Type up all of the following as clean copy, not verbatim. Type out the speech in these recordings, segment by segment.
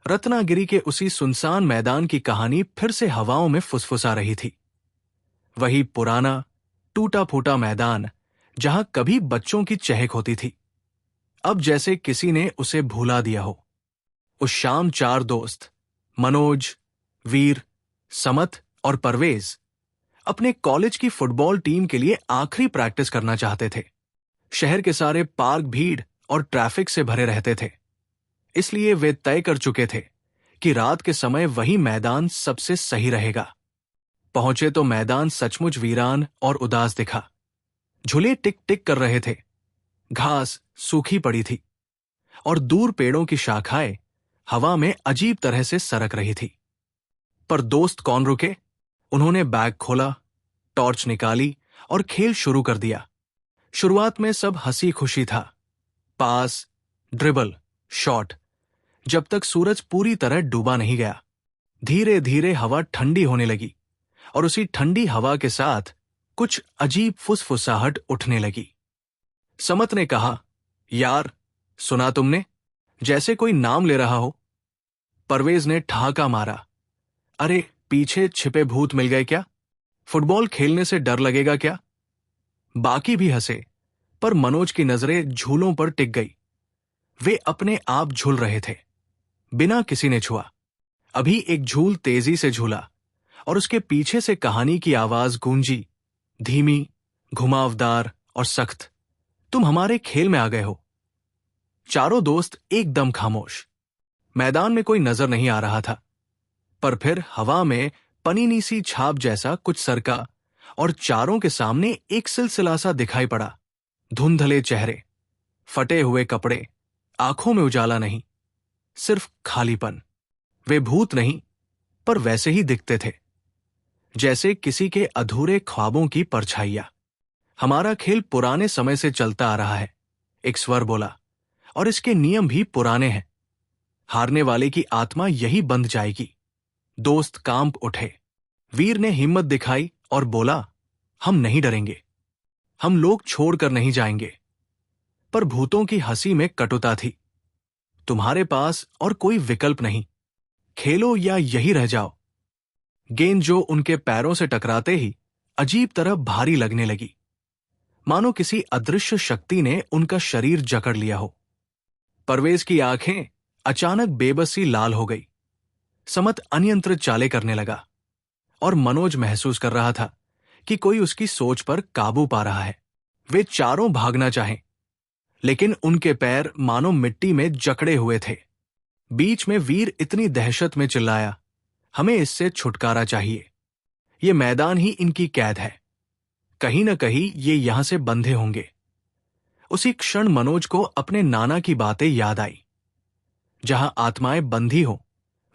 रत्नागिरी के उसी सुनसान मैदान की कहानी फिर से हवाओं में फुसफुसा रही थी। वही पुराना टूटा फूटा मैदान जहां कभी बच्चों की चहक होती थी, अब जैसे किसी ने उसे भुला दिया हो। उस शाम 4 दोस्त मनोज, वीर, समत और परवेज अपने कॉलेज की फुटबॉल टीम के लिए आखिरी प्रैक्टिस करना चाहते थे। शहर के सारे पार्क भीड़ और ट्रैफिक से भरे रहते थे, इसलिए वे तय कर चुके थे कि रात के समय वही मैदान सबसे सही रहेगा। पहुंचे तो मैदान सचमुच वीरान और उदास दिखा। झूले टिक टिक कर रहे थे, घास सूखी पड़ी थी और दूर पेड़ों की शाखाएं हवा में अजीब तरह से सरक रही थी। पर दोस्त कौन रुके? उन्होंने बैग खोला, टॉर्च निकाली और खेल शुरू कर दिया। शुरुआत में सब हंसी खुशी था, पास, ड्रिबल, शॉट, जब तक सूरज पूरी तरह डूबा नहीं गया। धीरे धीरे हवा ठंडी होने लगी और उसी ठंडी हवा के साथ कुछ अजीब फुसफुसाहट उठने लगी। समत ने कहा, यार सुना तुमने? जैसे कोई नाम ले रहा हो। परवेज ने ठहाका मारा, अरे पीछे छिपे भूत मिल गए क्या? फुटबॉल खेलने से डर लगेगा क्या? बाकी भी हंसे, पर मनोज की नजरें झूलों पर टिक गई। वे अपने आप झूल रहे थे, बिना किसी ने छुआ। अभी एक झूल तेजी से झूला और उसके पीछे से कहानी की आवाज गूंजी, धीमी, घुमावदार और सख्त, तुम हमारे खेल में आ गए हो। चारों दोस्त एकदम खामोश। मैदान में कोई नजर नहीं आ रहा था, पर फिर हवा में पनीनी सी छाप जैसा कुछ सरका और चारों के सामने एक सिलसिला सा दिखाई पड़ा। धुंधले चेहरे, फटे हुए कपड़े, आंखों में उजाला नहीं, सिर्फ खालीपन। वे भूत नहीं, पर वैसे ही दिखते थे, जैसे किसी के अधूरे ख्वाबों की परछाइयां। हमारा खेल पुराने समय से चलता आ रहा है, एक स्वर बोला, और इसके नियम भी पुराने हैं। हारने वाले की आत्मा यही बंध जाएगी। दोस्त कांप उठे। वीर ने हिम्मत दिखाई और बोला, हम नहीं डरेंगे, हम लोग छोड़कर नहीं जाएंगे। पर भूतों की हंसी में कटुता थी। तुम्हारे पास और कोई विकल्प नहीं, खेलो या यही रह जाओ। गेंद जो उनके पैरों से टकराते ही अजीब तरह भारी लगने लगी, मानो किसी अदृश्य शक्ति ने उनका शरीर जकड़ लिया हो। परवेज की आंखें अचानक बेबसी लाल हो गई। समत अनियंत्रित चालें करने लगा और मनोज महसूस कर रहा था कि कोई उसकी सोच पर काबू पा रहा है। वे चारों भागना चाहें, लेकिन उनके पैर मानो मिट्टी में जकड़े हुए थे। बीच में वीर इतनी दहशत में चिल्लाया, हमें इससे छुटकारा चाहिए। ये मैदान ही इनकी कैद है, कहीं न कहीं ये यहां से बंधे होंगे। उसी क्षण मनोज को अपने नाना की बातें याद आई। जहां आत्माएं बंधी हो,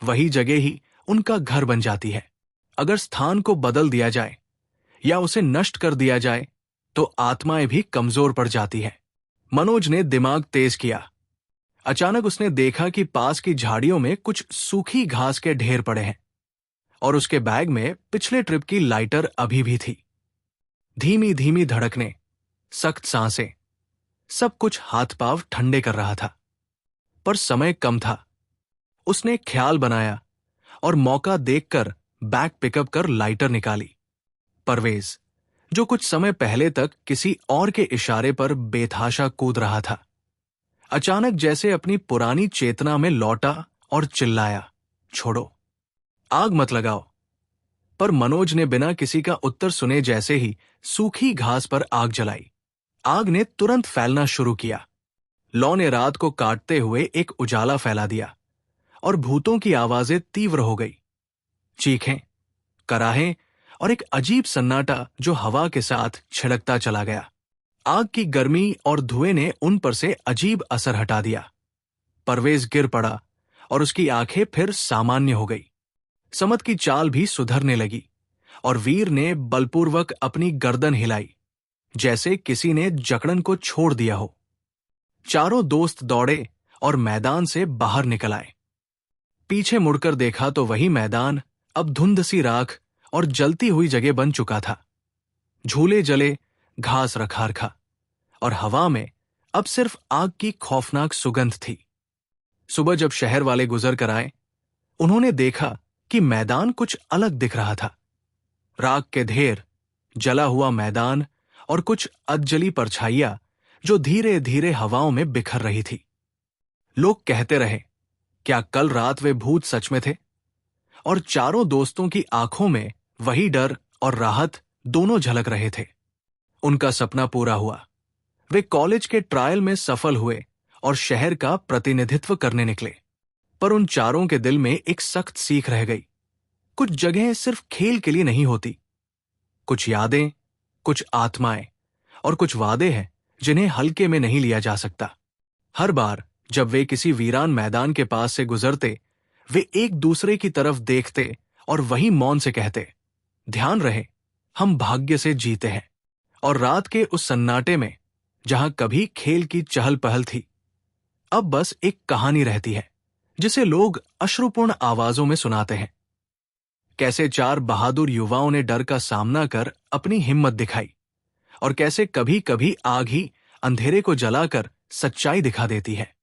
वही जगह ही उनका घर बन जाती है। अगर स्थान को बदल दिया जाए या उसे नष्ट कर दिया जाए तो आत्माएं भी कमजोर पड़ जाती है। मनोज ने दिमाग तेज किया। अचानक उसने देखा कि पास की झाड़ियों में कुछ सूखी घास के ढेर पड़े हैं और उसके बैग में पिछले ट्रिप की लाइटर अभी भी थी। धीमी धीमी धड़कने, सख्त सांसें, सब कुछ हाथ पांव ठंडे कर रहा था। पर समय कम था। उसने ख्याल बनाया और मौका देखकर बैग पिकअप कर लाइटर निकाली। परवेज, जो कुछ समय पहले तक किसी और के इशारे पर बेतहाशा कूद रहा था, अचानक जैसे अपनी पुरानी चेतना में लौटा और चिल्लाया, छोड़ो, आग मत लगाओ। पर मनोज ने बिना किसी का उत्तर सुने जैसे ही सूखी घास पर आग जलाई। आग ने तुरंत फैलना शुरू किया। लौ ने रात को काटते हुए एक उजाला फैला दिया और भूतों की आवाजें तीव्र हो गई। चीखें, कराहें और एक अजीब सन्नाटा जो हवा के साथ छिड़कता चला गया। आग की गर्मी और धुएं ने उन पर से अजीब असर हटा दिया। परवेज गिर पड़ा और उसकी आंखें फिर सामान्य हो गई। समत की चाल भी सुधरने लगी और वीर ने बलपूर्वक अपनी गर्दन हिलाई, जैसे किसी ने जकड़न को छोड़ दिया हो। चारों दोस्त दौड़े और मैदान से बाहर निकल आए। पीछे मुड़कर देखा तो वही मैदान अब धुंध सी राख और जलती हुई जगह बन चुका था। झूले जले, घास रखा और हवा में अब सिर्फ आग की खौफनाक सुगंध थी। सुबह जब शहर वाले गुजर कर आए उन्होंने देखा कि मैदान कुछ अलग दिख रहा था। राख के ढेर, जला हुआ मैदान और कुछ अधजली परछाइयां जो धीरे धीरे हवाओं में बिखर रही थी। लोग कहते रहे, क्या कल रात वे भूत सच में थे? और चारों दोस्तों की आंखों में वही डर और राहत दोनों झलक रहे थे। उनका सपना पूरा हुआ। वे कॉलेज के ट्रायल में सफल हुए और शहर का प्रतिनिधित्व करने निकले। पर उन चारों के दिल में एक सख्त सीख रह गई। कुछ जगहें सिर्फ खेल के लिए नहीं होती। कुछ यादें, कुछ आत्माएं और कुछ वादे हैं जिन्हें हल्के में नहीं लिया जा सकता। हर बार जब वे किसी वीरान मैदान के पास से गुजरते, वे एक दूसरे की तरफ देखते और वही मौन से कहते, ध्यान रहे, हम भाग्य से जीते हैं। और रात के उस सन्नाटे में, जहां कभी खेल की चहल पहल थी, अब बस एक कहानी रहती है जिसे लोग अश्रुपूर्ण आवाजों में सुनाते हैं। कैसे चार बहादुर युवाओं ने डर का सामना कर अपनी हिम्मत दिखाई, और कैसे कभी कभी आग ही अंधेरे को जलाकर सच्चाई दिखा देती है।